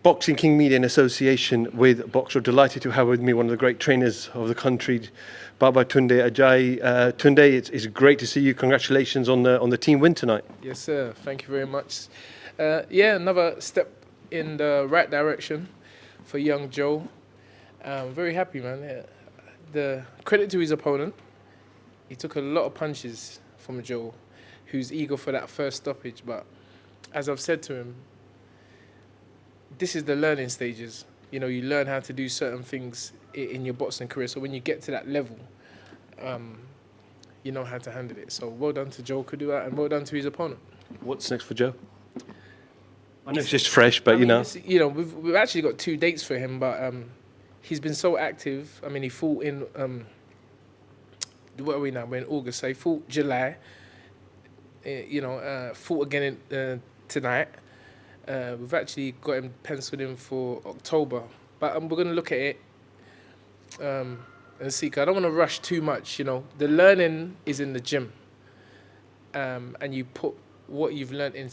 Boxing King Media in association with Boxer. Delighted to have with me one of the great trainers of the country, Baba Tunde Ajayi. Tunde, it's great to see you. Congratulations on the team win tonight. Yes, sir. Thank you very much. Yeah, another step in the right direction for young Joe. I'm very happy, man. Yeah. The credit to his opponent. He took a lot of punches from Joe, who's eager for that first stoppage. But as I've said to him, this is the learning stages. You know, you learn how to do certain things in your boxing career. So when you get to that level, you know how to handle it. So well done to Joe Kodua and well done to his opponent. What's next for Joe? I know it's just fresh, but we've actually got 2 dates for him, but he's been so active. I mean, he fought in what are we now? We're in August, so he fought July. Fought again tonight. We've actually got him penciled in for October, but we're going to look at it and see. 'Cause I don't want to rush too much. You know, the learning is in the gym, and you put what you've learned in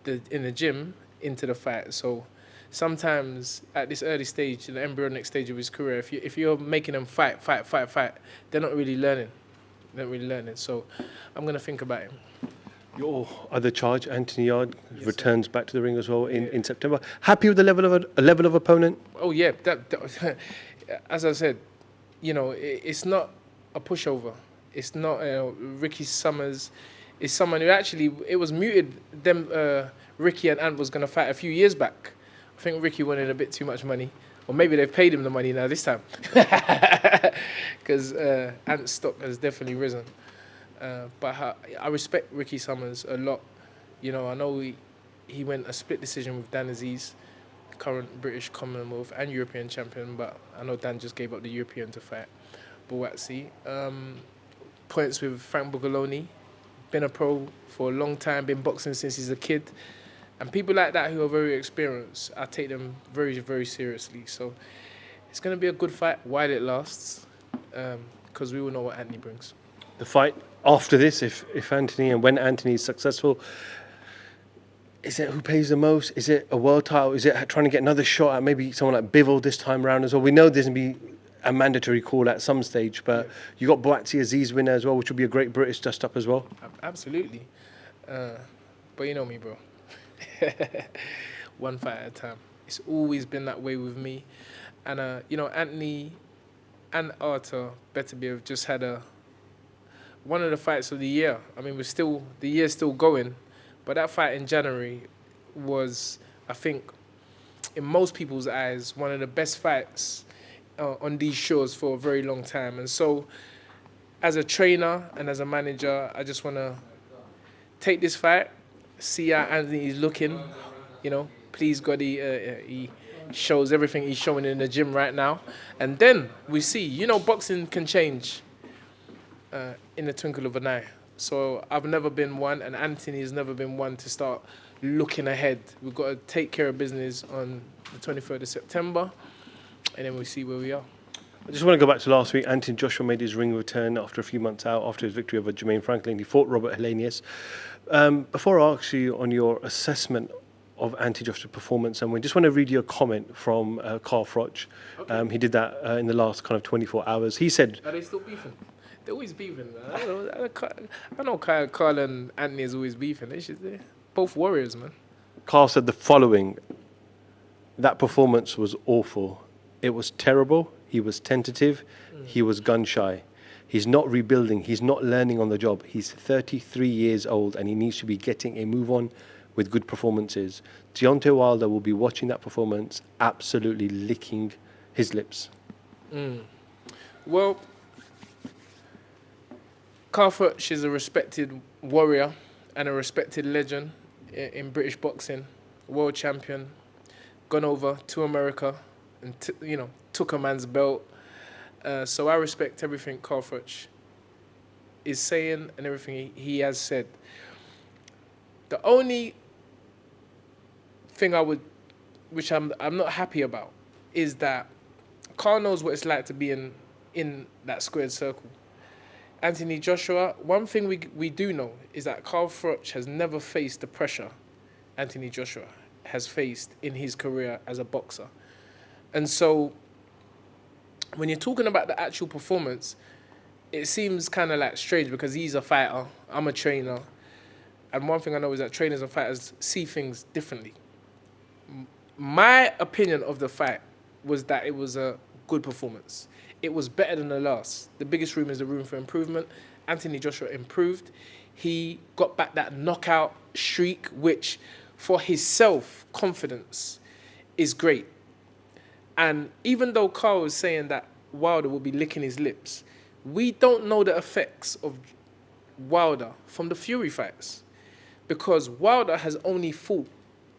the gym into the fight. So sometimes at this early stage, in the embryonic stage of his career, if you're making them fight, they're not really learning. They're not really learning. So I'm going to think about him. Your other charge, Anthony Yarde, returns back to the ring as well in September. Happy with the level of opponent? Oh yeah, that as I said, you know, it's not a pushover. It's not Ricky Summers. It's someone who actually it was muted. Ricky and Ant was going to fight a few years back. I think Ricky wanted a bit too much money, or maybe they've paid him the money now this time, because Ant's stock has definitely risen. But I respect Ricky Summers a lot. You know, I know he went a split decision with Dan Aziz, current British Commonwealth and European champion, but I know Dan just gave up the European to fight Buatsi. Points with Frank Bugaloni, been a pro for a long time, been boxing since he's a kid. And people like that who are very experienced, I take them very, very seriously. So it's going to be a good fight while it lasts, because we all know what Anthony brings. The fight after this, if Anthony and when Anthony is successful, is it who pays the most? Is it a world title? Is it trying to get another shot at maybe someone like Bivol this time around as well? We know there's going to be a mandatory call at some stage, but you got Buatsi Aziz winner as well, which will be a great British dust up as well. Absolutely. But you know me, bro. One fight at a time. It's always been that way with me. And, Anthony and Arthur Beterbiev just had one of the fights of the year. I mean, the year's still going, but that fight in January was, I think, in most people's eyes, one of the best fights on these shows for a very long time. And so, as a trainer and as a manager, I just want to take this fight, see how Anthony is looking. You know, please God, he shows everything he's showing in the gym right now. And then we see, you know, boxing can change in the twinkle of an eye. So I've never been one, and Anthony's never been one to start looking ahead. We've got to take care of business on the 23rd of September, and then we'll see where we are. I just want to go back to last week. Anthony Joshua made his ring return after a few months out, after his victory over Jermaine Franklin. He fought Robert Helenius. Before I ask you on your assessment of Anthony Joshua's performance, and we just want to read you a comment from Carl Froch. Okay. He did that in the last kind of 24 hours. He said... Are they still beefing? They're always beefing, man. I know Carl and Anthony is always beefing. They're both warriors, man. Carl said the following: that performance was awful. It was terrible. He was tentative. He was gun shy. He's not rebuilding. He's not learning on the job. He's 33 years old and he needs to be getting a move on with good performances. Deontay Wilder will be watching that performance, absolutely licking his lips. Well, Carl Froch is a respected warrior and a respected legend in British boxing, world champion, gone over to America and took a man's belt. So I respect everything Carl Froch is saying and everything he has said. The only thing which I'm not happy about, is that Carl knows what it's like to be in that squared circle. Anthony Joshua, one thing we do know is that Carl Froch has never faced the pressure Anthony Joshua has faced in his career as a boxer. And so when you're talking about the actual performance, it seems kind of like strange because he's a fighter, I'm a trainer. And one thing I know is that trainers and fighters see things differently. My opinion of the fight was that it was a good performance. It was better than the last. The biggest room is the room for improvement. Anthony Joshua improved. He got back that knockout streak, which for his self-confidence is great. And even though Carl was saying that Wilder will be licking his lips, we don't know the effects of Wilder from the Fury fights, because Wilder has only fought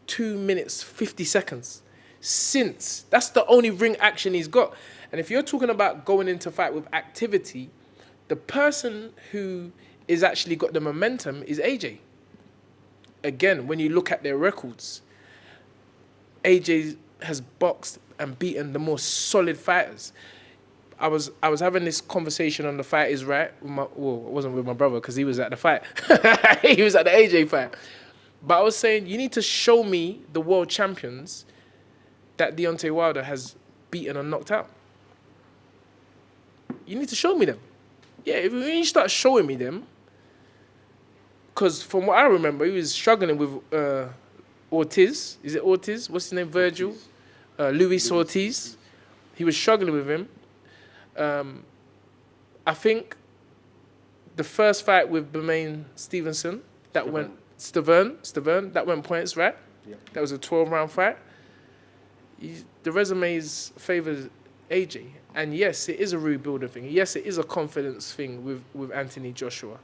2 minutes, 50 seconds since. That's the only ring action he's got. And if you're talking about going into fight with activity, the person who is actually got the momentum is Ajayi. Again, when you look at their records, Ajayi has boxed and beaten the more solid fighters. I was having this conversation on The Fight Is Right. It wasn't with my brother because he was at the fight. He was at the Ajayi fight. But I was saying, you need to show me the world champions that Deontay Wilder has beaten and knocked out. You need to show me them. Yeah, if you start showing me them, because from what I remember, he was struggling with Ortiz. Is it Ortiz? What's his name? Virgil? Luis Ortiz. He was struggling with him. I think the first fight with Bermain Stevenson, that went Stavern, that went points, right? Yeah. That was a 12-round fight. The resumes favours Ajayi. And yes, it is a rebuilding thing. Yes, it is a confidence thing with Anthony Joshua.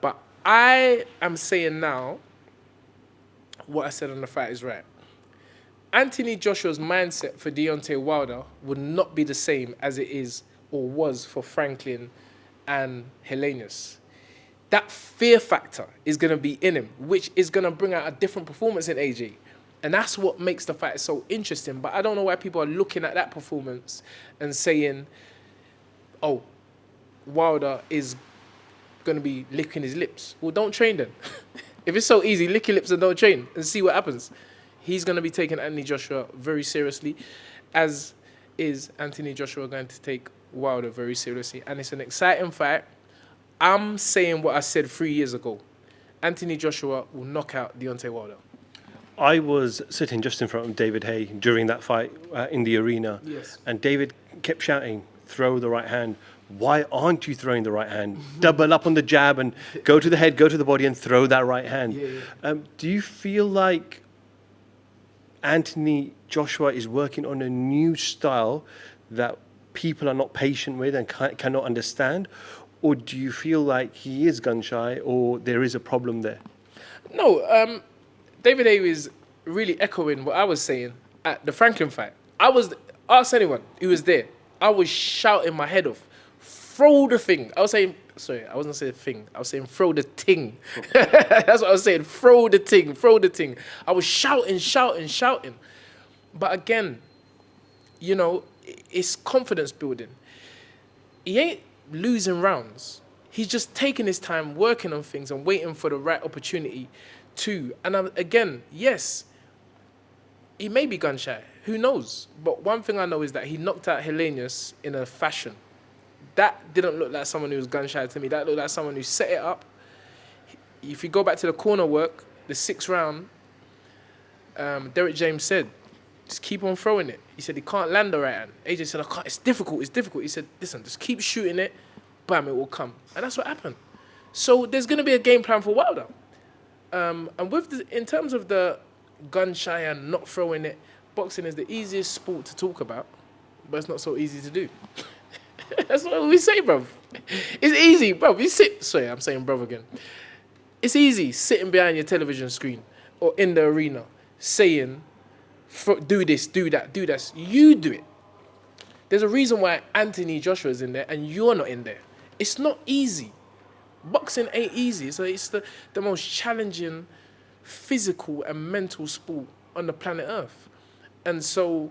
But I am saying now what I said on The Fight Is Right. Anthony Joshua's mindset for Deontay Wilder would not be the same as it is or was for Franklin and Helenius. That fear factor is going to be in him, which is going to bring out a different performance in Ajayi. And that's what makes the fight so interesting. But I don't know why people are looking at that performance and saying, oh, Wilder is going to be licking his lips. Well, don't train then. If it's so easy, lick your lips and don't train and see what happens. He's going to be taking Anthony Joshua very seriously, as is Anthony Joshua going to take Wilder very seriously. And it's an exciting fight. I'm saying what I said 3 years ago. Anthony Joshua will knock out Deontay Wilder. I was sitting just in front of David Haye during that fight in the arena. Yes. And David kept shouting, throw the right hand. Why aren't you throwing the right hand? Double up on the jab and go to the head, go to the body and throw that right hand. Yeah. Do you feel like Anthony Joshua is working on a new style that people are not patient with and cannot understand? Or do you feel like he is gun shy or there is a problem there? No, David Haye is really echoing what I was saying at the Franklin fight. Ask anyone who was there, I was shouting my head off. Throw the thing. I was saying, sorry, I wasn't saying thing. I was saying throw the ting. That's what I was saying. Throw the ting, throw the ting. I was shouting. But again, you know, it's confidence building. He ain't losing rounds. He's just taking his time, working on things and waiting for the right opportunity to. And again, yes, he may be gun shy. Who knows? But one thing I know is that he knocked out Helenius in a fashion. That didn't look like someone who was gun shy to me. That looked like someone who set it up. If you go back to the corner work, the 6th round, Derek James said, just keep on throwing it. He said he can't land the right hand. AJ said, I can't. It's difficult. He said, listen, just keep shooting it. Bam, it will come. And that's what happened. So there's going to be a game plan for Wilder. And in terms of the gun shy and not throwing it, boxing is the easiest sport to talk about, but it's not so easy to do. That's what we say, bruv. It's easy, bruv. You sit. Sorry, I'm saying bruv again. It's easy sitting behind your television screen or in the arena saying, do this, do that, do this. You do it. There's a reason why Anthony Joshua is in there and you're not in there. It's not easy. Boxing ain't easy. So it's the most challenging physical and mental sport on the planet Earth. And so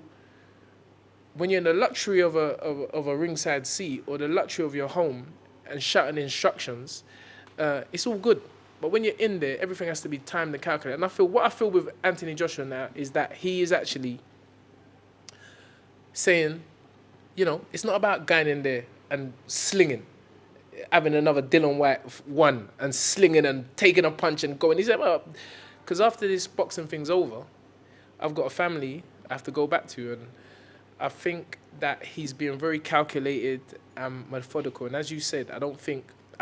when you're in the luxury of a ringside seat or the luxury of your home and shouting instructions, it's all good. But when you're in there, everything has to be timed and calculated. And what I feel with Anthony Joshua now is that he is actually saying, it's not about going in there and slinging, having another Dylan Whyte one and slinging and taking a punch and going. He said, well, because after this boxing thing's over, I've got a family I have to go back to, and I think that he's being very calculated and methodical. And as you said, I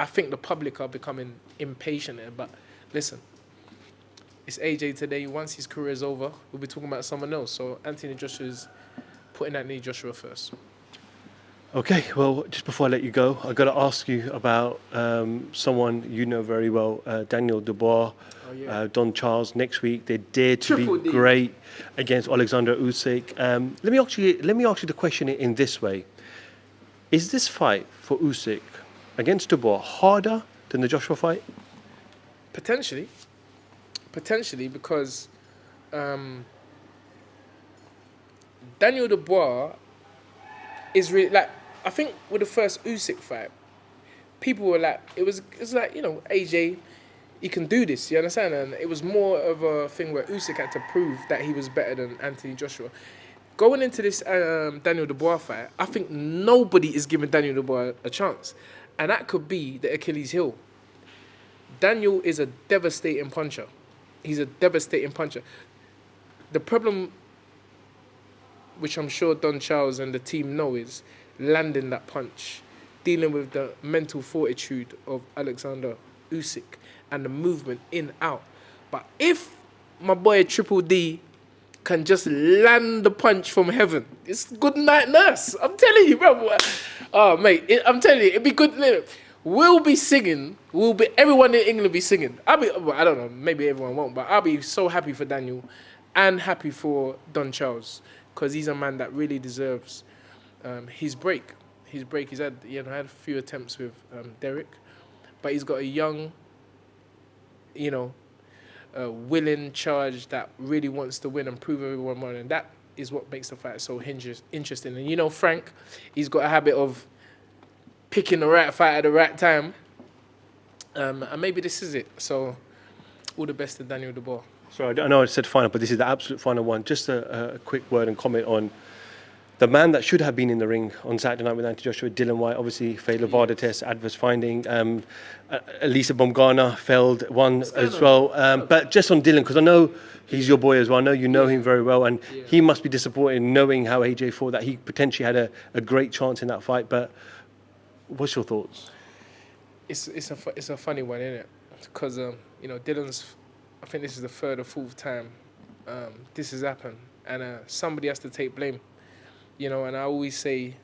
think the public are becoming impatient here. But listen, it's AJ today. Once his career is over, we'll be talking about someone else. So Anthony Joshua's putting Anthony Joshua first. Okay, well, just before I let you go, I've got to ask you about someone you know very well, Daniel Dubois, Don Charles. Next week, they dare to Triple be D. great against Alexander Usyk. Let me ask you the question in this way: is this fight for Usyk against Dubois harder than the Joshua fight? Potentially, because Daniel Dubois is really like, I think with the first Usyk fight, people were like, it's like, AJ, he can do this, you understand? And it was more of a thing where Usyk had to prove that he was better than Anthony Joshua. Going into this Daniel Dubois fight, I think nobody is giving Daniel Dubois a chance. And that could be the Achilles heel. Daniel is a devastating puncher. He's a devastating puncher. The problem, which I'm sure Don Charles and the team know, is landing that punch, dealing with the mental fortitude of Alexander Usyk and the movement in, out. But if my boy Triple D can just land the punch from heaven, it's good night nurse. I'm telling you, bro. Oh, mate, I'm telling you, it'd be good. We'll be singing. Everyone in England will be singing. I don't know, maybe everyone won't, but I'll be so happy for Daniel and happy for Don Charles, because he's a man that really deserves his break. He's had a few attempts with Derek, but he's got a young, willing charge that really wants to win and prove everyone wrong, and that is what makes the fight so interesting. And Frank, he's got a habit of picking the right fight at the right time, and maybe this is it. So all the best to Daniel Dubois. Sorry, I know I said final, but this is the absolute final one. Just a quick word and comment on the man that should have been in the ring on Saturday night with Anthony Joshua, Dylan Whyte, obviously failed a VADA test, adverse finding. Elisa Baumgartner failed one as well. But just on Dylan, because I know he's your boy as well. I know you know him very well, and he must be disappointed knowing how AJ fought, that he potentially had a great chance in that fight. But what's your thoughts? It's a funny one, isn't it? Because Dylan's, I think this is the third or fourth time this has happened, and somebody has to take blame. And I always say,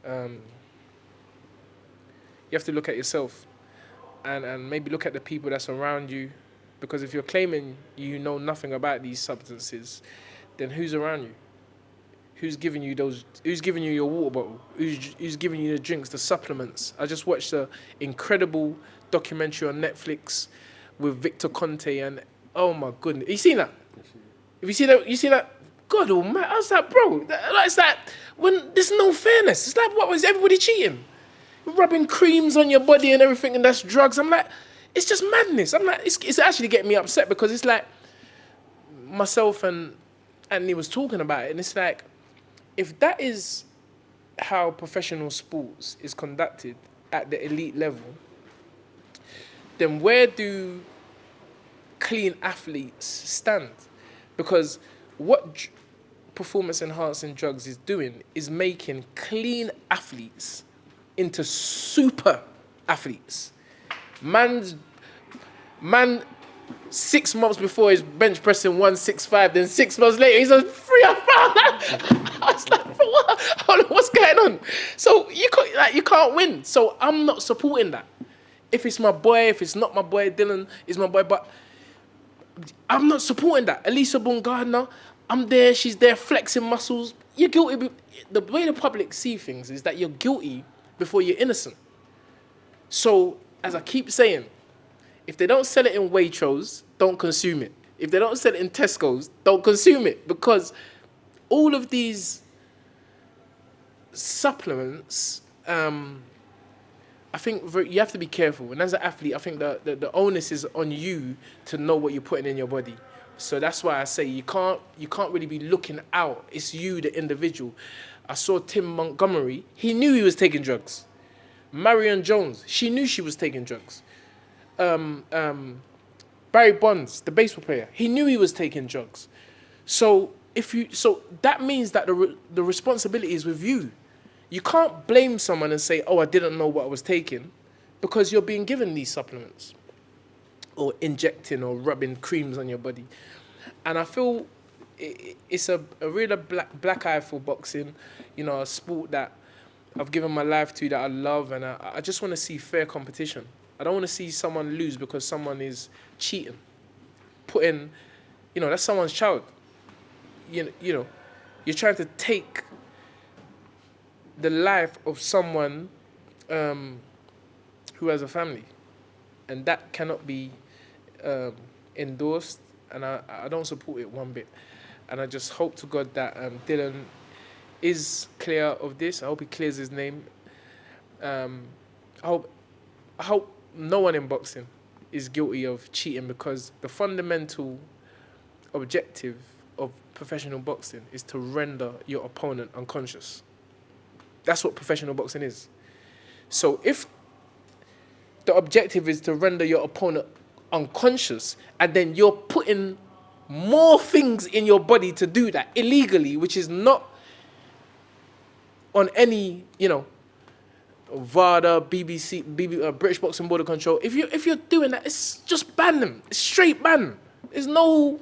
you have to look at yourself and maybe look at the people that's around you, because if you're claiming you know nothing about these substances, then who's around you? Who's giving you your water bottle? Who's giving you the drinks, the supplements? I just watched an incredible documentary on Netflix with Victor Conte, and oh my goodness, you seen that? Have you seen that? You seen that? God almighty, I was like, bro, it's like, when there's no fairness. It's like, what was everybody cheating? Rubbing creams on your body and everything, and that's drugs. I'm like, it's just madness. I'm like, it's actually getting me upset, because it's like, myself and Anthony was talking about it, and it's like, if that is how professional sports is conducted at the elite level, then where do clean athletes stand? Because what performance-enhancing drugs is doing is making clean athletes into super athletes. Man, 6 months before he's bench pressing 165, then 6 months later he's a 305. I was like, what? Hold on, what's going on? So you can't win. So I'm not supporting that. If it's my boy, if it's not my boy, Dylan is my boy, but I'm not supporting that. Elisa Baumgartner, I'm there, she's there flexing muscles. You're guilty. The way the public see things is that you're guilty before you're innocent. So, as I keep saying, if they don't sell it in Waitrose, don't consume it. If they don't sell it in Tesco's, don't consume it, because all of these supplements, I I think you have to be careful. And as an athlete, I think the onus is on you to know what you're putting in your body. So that's why I say you can't really be looking out. It's you, the individual. I saw Tim Montgomery. He knew he was taking drugs. Marion Jones, she knew she was taking drugs. Barry Bonds, the baseball player, he knew he was taking drugs. So that means that the responsibility is with you. You can't blame someone and say, "Oh, I didn't know what I was taking," because you're being given these supplements, or injecting or rubbing creams on your body. And I feel it's a real black eye for boxing. You know, a sport that I've given my life to, that I love, and I just want to see fair competition. I don't want to see someone lose because someone is cheating. That's someone's child. You know, you're trying to take the life of someone who has a family, and that cannot be endorsed, and I don't support it one bit. And I just hope to God that Dillian is clear of this. I hope he clears his name. I hope no one in boxing is guilty of cheating, because the fundamental objective of professional boxing is to render your opponent unconscious. That's what professional boxing is. So if the objective is to render your opponent unconscious, and then you're putting more things in your body to do that illegally, which is not on any, VADA, BBC, British Boxing Board of Control. If you're doing that, it's just ban them. It's straight ban. There's no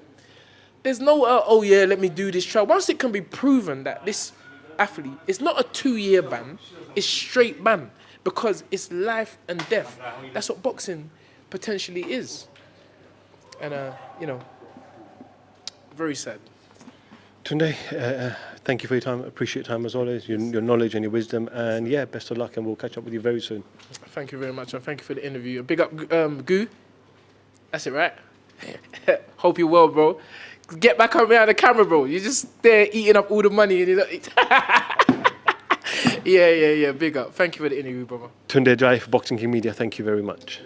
oh yeah, let me do this trial. Once it can be proven that this athlete, it's not a 2-year ban, it's straight ban, because it's life and death. That's what boxing potentially is. And very sad. Tunde, thank you for your time. Appreciate your time as always, your knowledge and your wisdom. And yeah, best of luck, and we'll catch up with you very soon. Thank you very much, and thank you for the interview. Big up, Goo. That's it, right? Hope you're well, bro. Get back on behind the camera, bro. You're just there eating up all the money. And yeah. Big up. Thank you for the interview, brother. Tunde Ajayi for Boxing King Media. Thank you very much.